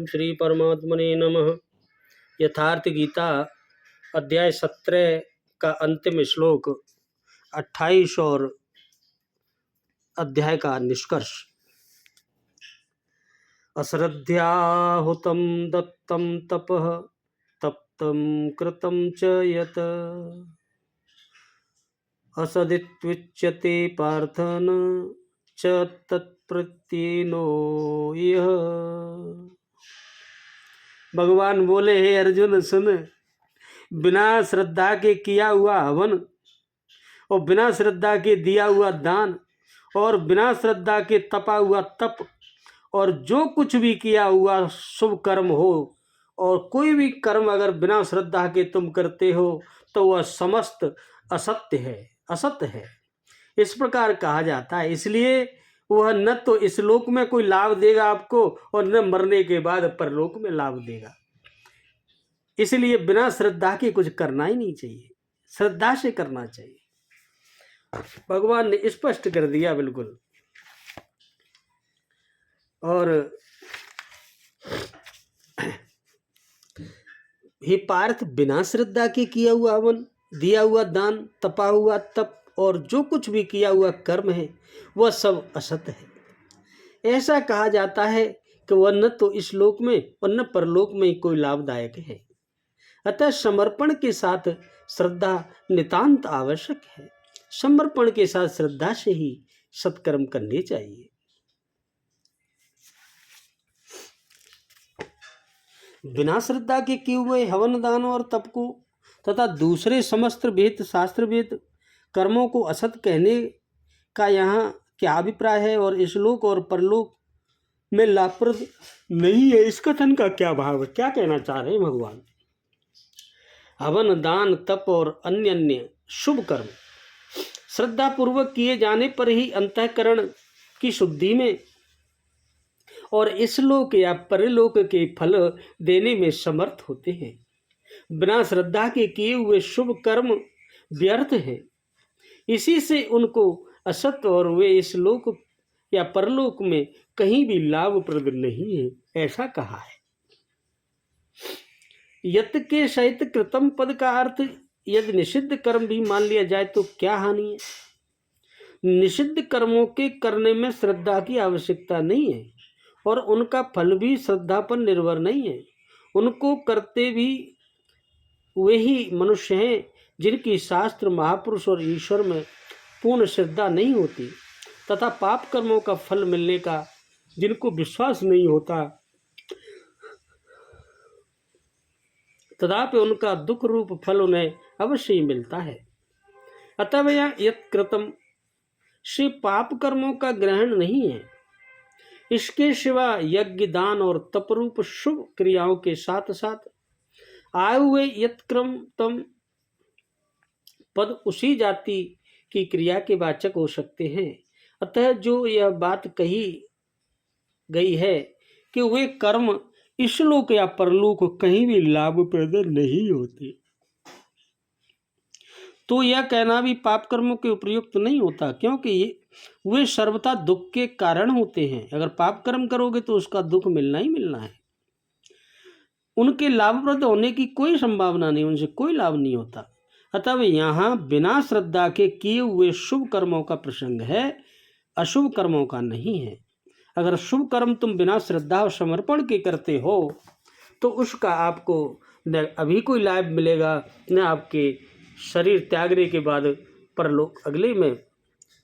ओम श्री परमात्मने नमः। यथार्थ गीता अध्याय 17 का अंतिम श्लोक 28 और अध्याय का निष्कर्ष। अश्रद्धाहुतं दत्तं तपः तप्तं कृतं च यत् असदित्युच्यते पार्थ न च तत्प्रत्येनो यः। भगवान बोले, हे अर्जुन सुन, बिना श्रद्धा के किया हुआ हवन और बिना श्रद्धा के दिया हुआ दान और बिना श्रद्धा के तपा हुआ तप और जो कुछ भी किया हुआ शुभ कर्म हो और कोई भी कर्म अगर बिना श्रद्धा के तुम करते हो तो वह समस्त असत्य है, असत्य है, इस प्रकार कहा जाता है। इसलिए वह न तो इस लोक में कोई लाभ देगा आपको और न मरने के बाद परलोक में लाभ देगा। इसलिए बिना श्रद्धा के कुछ करना ही नहीं चाहिए, श्रद्धा से करना चाहिए। भगवान ने स्पष्ट कर दिया बिल्कुल। और हे पार्थ, बिना श्रद्धा के किया हुआ हवन, दिया हुआ दान, तपा हुआ तप और जो कुछ भी किया हुआ कर्म है वह सब असत है। ऐसा कहा जाता है कि वह न तो इस लोक में और न परलोक में कोई लाभदायक है। अतः समर्पण के साथ श्रद्धा नितांत आवश्यक है। समर्पण के साथ श्रद्धा से ही सत्कर्म करने चाहिए। बिना श्रद्धा के किए हुए हवन, दान और तप को तथा दूसरे समस्त वेद शास्त्र वेद कर्मों को असत कहने का यहाँ क्या अभिप्राय है और इस लोक और परलोक में लाभप्रद नहीं है, इस कथन का क्या भाव है, क्या कहना चाह रहे हैं भगवान? हवन, दान, तप और अन्य अन्य शुभ कर्म श्रद्धा पूर्वक किए जाने पर ही अंतःकरण की शुद्धि में और इस लोक या परलोक के फल देने में समर्थ होते हैं। बिना श्रद्धा के किए हुए शुभ कर्म व्यर्थ हैं, इसी से उनको असत और वे इस लोक या परलोक में कहीं भी लाभप्रद नहीं है, ऐसा कहा है। यत के सहित कृतम पद का अर्थ यदि निषिद्ध कर्म भी मान लिया जाए तो क्या हानि है। निषिद्ध कर्मों के करने में श्रद्धा की आवश्यकता नहीं है और उनका फल भी श्रद्धा पर निर्भर नहीं है। उनको करते भी वे ही मनुष्य हैं जिनकी शास्त्र, महापुरुष और ईश्वर में पूर्ण श्रद्धा नहीं होती तथा पाप कर्मों का फल मिलने का जिनको विश्वास नहीं होता, तथापि उनका दुख रूप फल उन्हें अवश्य ही मिलता है। अतः यह यत् कृतम से पाप कर्मों का ग्रहण नहीं है। इसके सिवा यज्ञ, दान और तपरूप शुभ क्रियाओं के साथ साथ आए हुए यत्क्रम तम पद उसी जाति की क्रिया के वाचक हो सकते हैं। अतः जो यह बात कही गई है कि वे कर्म इस लोक या परलोक कहीं भी लाभप्रद नहीं होते, तो यह कहना भी पाप कर्मों के उपयुक्त नहीं होता, क्योंकि वे सर्वथा दुख के कारण होते हैं। अगर पाप कर्म करोगे तो उसका दुख मिलना ही मिलना है। उनके लाभप्रद होने की कोई संभावना नहीं, उनसे कोई लाभ नहीं होता। अतः यहाँ बिना श्रद्धा के किए हुए शुभ कर्मों का प्रसंग है, अशुभ कर्मों का नहीं है। अगर शुभ कर्म तुम बिना श्रद्धा और समर्पण के करते हो तो उसका आपको न अभी कोई लाभ मिलेगा, न आपके शरीर त्यागने के बाद परलोक अगले में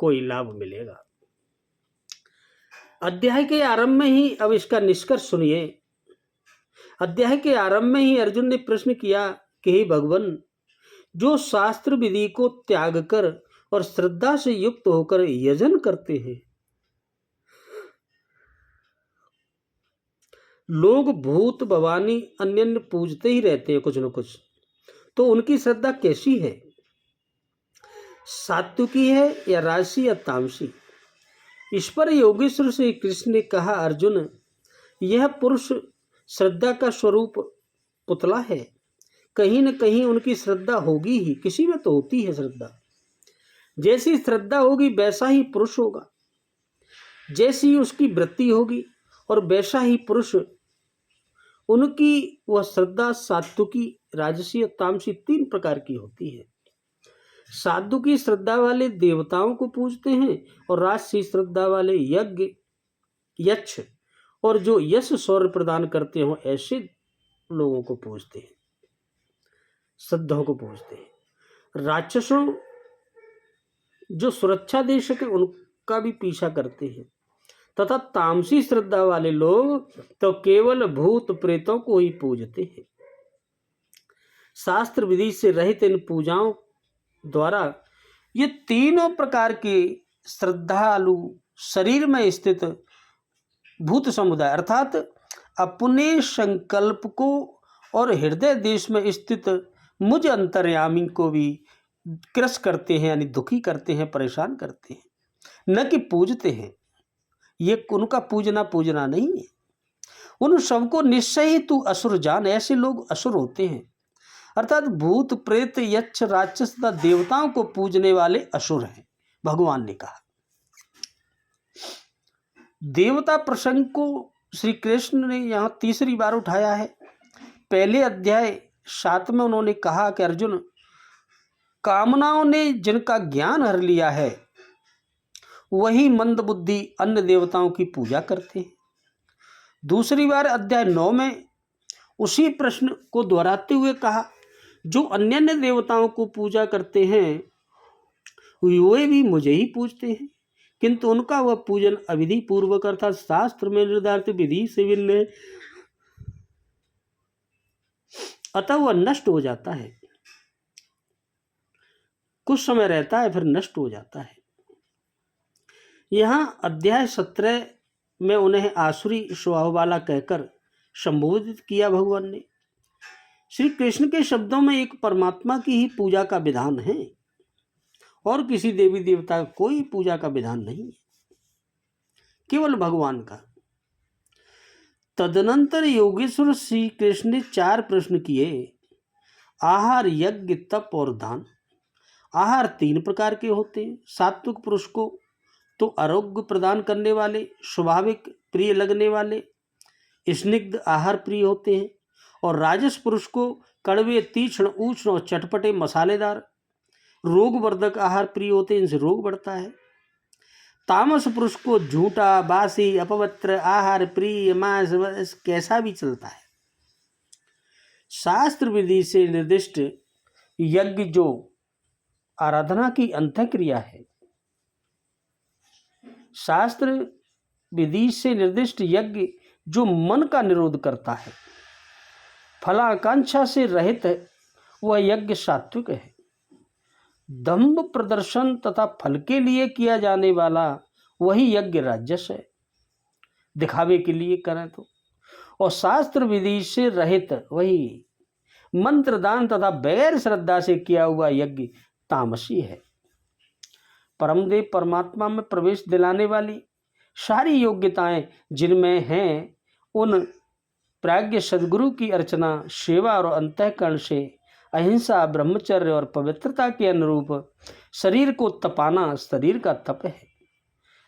कोई लाभ मिलेगा। अध्याय के आरंभ में ही अब इसका निष्कर्ष सुनिए। अध्याय के आरंभ में ही अर्जुन ने प्रश्न किया कि हे भगवान, जो शास्त्र विधि को त्याग कर और श्रद्धा से युक्त होकर यजन करते हैं, लोग भूत भवानी अन्य अन्य पूजते ही रहते हैं कुछ न कुछ, तो उनकी श्रद्धा कैसी है? सात्विकी है या राजसी या तामसी? इस पर योगेश्वर श्री कृष्ण ने कहा, अर्जुन, यह पुरुष श्रद्धा का स्वरूप पुतला है। कहीं न कहीं उनकी श्रद्धा होगी ही, किसी में तो होती है श्रद्धा। जैसी श्रद्धा होगी वैसा ही पुरुष होगा, जैसी उसकी वृत्ति होगी और वैसा ही पुरुष उनकी वह श्रद्धा सात्विकी, राजसी और तामसी 3 प्रकार की होती है। सात्विकी श्रद्धा वाले देवताओं को पूजते हैं और राजसी श्रद्धा वाले यज्ञ, यक्ष और जो यश शौर्य प्रदान करते हो ऐसे लोगों को पूजते हैं, श्रद्धाओं को पूजते हैं। राक्षसों जो सुरक्षा दे सके उनका भी पीछा करते हैं, तथा तामसी श्रद्धा वाले लोग तो केवल भूत प्रेतों को ही पूजते हैं। शास्त्र विधि से रहित इन पूजाओं द्वारा ये तीनों प्रकार के श्रद्धालु शरीर में स्थित भूत समुदाय अर्थात अपने संकल्प को और हृदय देश में स्थित मुझ अंतर्यामी को भी क्रश करते हैं, यानी दुखी करते हैं, परेशान करते हैं, न कि पूजते हैं। ये उनका पूजना नहीं है। उन सबको निश्चय ही तू असुर जान, ऐसे लोग असुर होते हैं, अर्थात भूत प्रेत यक्ष राक्षस तथा देवताओं को पूजने वाले असुर हैं, भगवान ने कहा। देवता प्रसंग को श्री कृष्ण ने यहाँ तीसरी बार उठाया है। पहले अध्याय 7 में उन्होंने कहा कि अर्जुन, कामनाओं ने जिनका ज्ञान हर लिया है वही मंद बुद्धि अन्य देवताओं की पूजा करते हैं। दूसरी बार अध्याय 9 में उसी प्रश्न को दोहराते हुए कहा, जो अन्य देवताओं को पूजा करते हैं वे भी मुझे ही पूजते हैं, किंतु उनका वह पूजन अविधि पूर्वक अर्थात शास्त्र में निर्धारित विधि से भिन्न है, अतः वह नष्ट हो जाता है। कुछ समय रहता है फिर नष्ट हो जाता है। यहाँ अध्याय 17 में उन्हें आसुरी स्वभाव वाला कहकर संबोधित किया भगवान ने। श्री कृष्ण के शब्दों में एक परमात्मा की ही पूजा का विधान है और किसी देवी देवता का कोई पूजा का विधान नहीं है, केवल भगवान का। तदनंतर योगेश्वर श्री कृष्ण ने 4 प्रश्न किए। आहार, यज्ञ, तप और दान। आहार 3 प्रकार के होते हैं। सात्विक पुरुष को तो आरोग्य प्रदान करने वाले, स्वाभाविक प्रिय लगने वाले स्निग्ध आहार प्रिय होते हैं, और राजस पुरुष को कड़वे, तीक्ष्ण, उष्ण और चटपटे मसालेदार रोगवर्धक आहार प्रिय होते हैं, इनसे रोग बढ़ता है। तामस पुरुष को झूठा, बासी, अपवित्र आहार प्रिय, मांस कैसा भी चलता है। शास्त्र विधि से निर्दिष्ट यज्ञ जो आराधना की अंतःक्रिया है, शास्त्र विधि से निर्दिष्ट यज्ञ जो मन का निरोध करता है, फलाकांक्षा से रहित है, वह यज्ञ सात्विक है। दंभ प्रदर्शन तथा फल के लिए किया जाने वाला वही यज्ञ राजस है, दिखावे के लिए करें तो। और शास्त्र विधि से रहित वही मंत्र दान तथा बगैर श्रद्धा से किया हुआ यज्ञ तामसी है। परमदेव परमात्मा में प्रवेश दिलाने वाली सारी योग्यताएं जिनमें हैं, उन प्राज्ञ सद्गुरु की अर्चना, सेवा और अंतःकरण से अहिंसा, ब्रह्मचर्य और पवित्रता के अनुरूप शरीर को तपाना शरीर का तप है।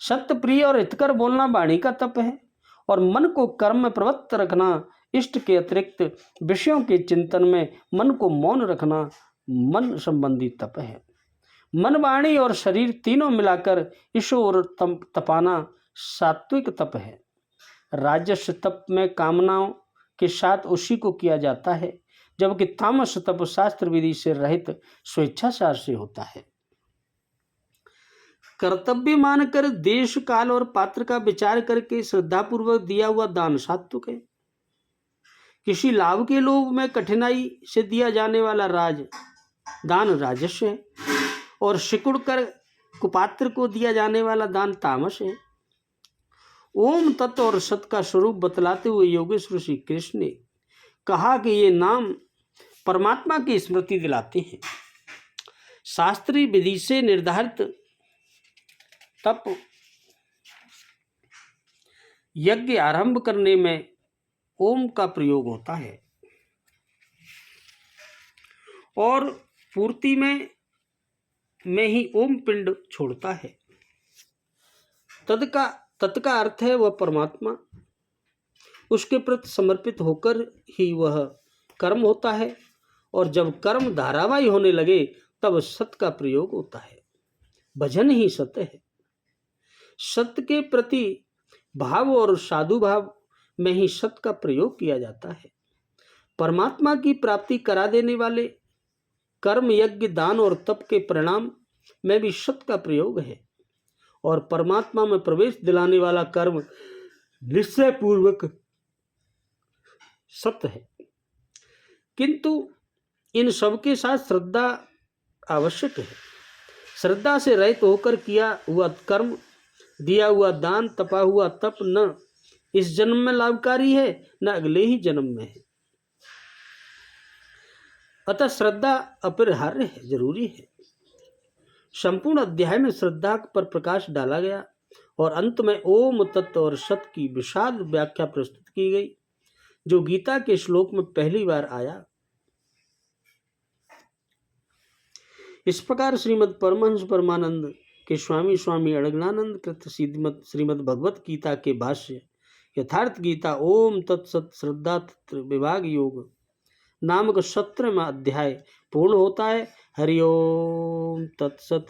सत्य प्रिय और हितकर बोलना वाणी का तप है, और मन को कर्म में प्रवृत्त रखना, इष्ट के अतिरिक्त विषयों के चिंतन में मन को मौन रखना मन संबंधी तप है। मन, वाणी और शरीर तीनों मिलाकर ईश्वर तपाना सात्विक तप है। राजस तप में कामनाओं के साथ उसी को किया जाता है, जबकि तामस तप शास्त्र विधि से रहित स्वेच्छाचार से होता है। कर्तव्य मानकर देश, काल और पात्र का विचार करके श्रद्धापूर्वक दिया हुआ दान सात्विक है। किसी लाभ के लोभ में कठिनाई से दिया जाने वाला दान राजस है, और सिकुड़ कर कुपात्र को दिया जाने वाला दान तामस है। ओम तत्व और सत का स्वरूप बतलाते हुए योगेश्वर श्री कृष्ण ने कहा कि ये नाम परमात्मा की स्मृति दिलाते हैं। शास्त्रीय विधि से निर्धारित तप यज्ञ आरंभ करने में ओम का प्रयोग होता है, और पूर्ति में ही ओम पिंड छोड़ता है। तत् का अर्थ है वह परमात्मा, उसके प्रति समर्पित होकर ही वह कर्म होता है, और जब कर्म धारावाही होने लगे तब सत्य का प्रयोग होता है। भजन ही सत्य है। सत्य के प्रति भाव और साधु भाव में ही सत्य का प्रयोग किया जाता है। परमात्मा की प्राप्ति करा देने वाले कर्म, यज्ञ, दान और तप के परिणाम में भी सत्य का प्रयोग है, और परमात्मा में प्रवेश दिलाने वाला कर्म निश्चय पूर्वक सत्य है। किंतु इन सब के साथ श्रद्धा आवश्यक है। श्रद्धा से रहित होकर किया हुआ कर्म, दिया हुआ दान, तपा हुआ तप न इस जन्म में लाभकारी है न अगले ही जन्म में है। अतः श्रद्धा अपरिहार्य है, जरूरी है। संपूर्ण अध्याय में श्रद्धा पर प्रकाश डाला गया और अंत में ओम तत्व और सत्य की विशाल व्याख्या प्रस्तुत की गई, जो गीता के श्लोक में पहली बार आया। इस प्रकार श्रीमद् परमहंस परमानंद के स्वामी स्वामी अड़गनानंद कृत श्रीमद् भगवत गीता के भाष्य यथार्थ गीता ओम तत्सत श्रद्धा तत्व विभाग योग नामक 17वां अध्याय पूर्ण होता है। हरि ओम तत्सत।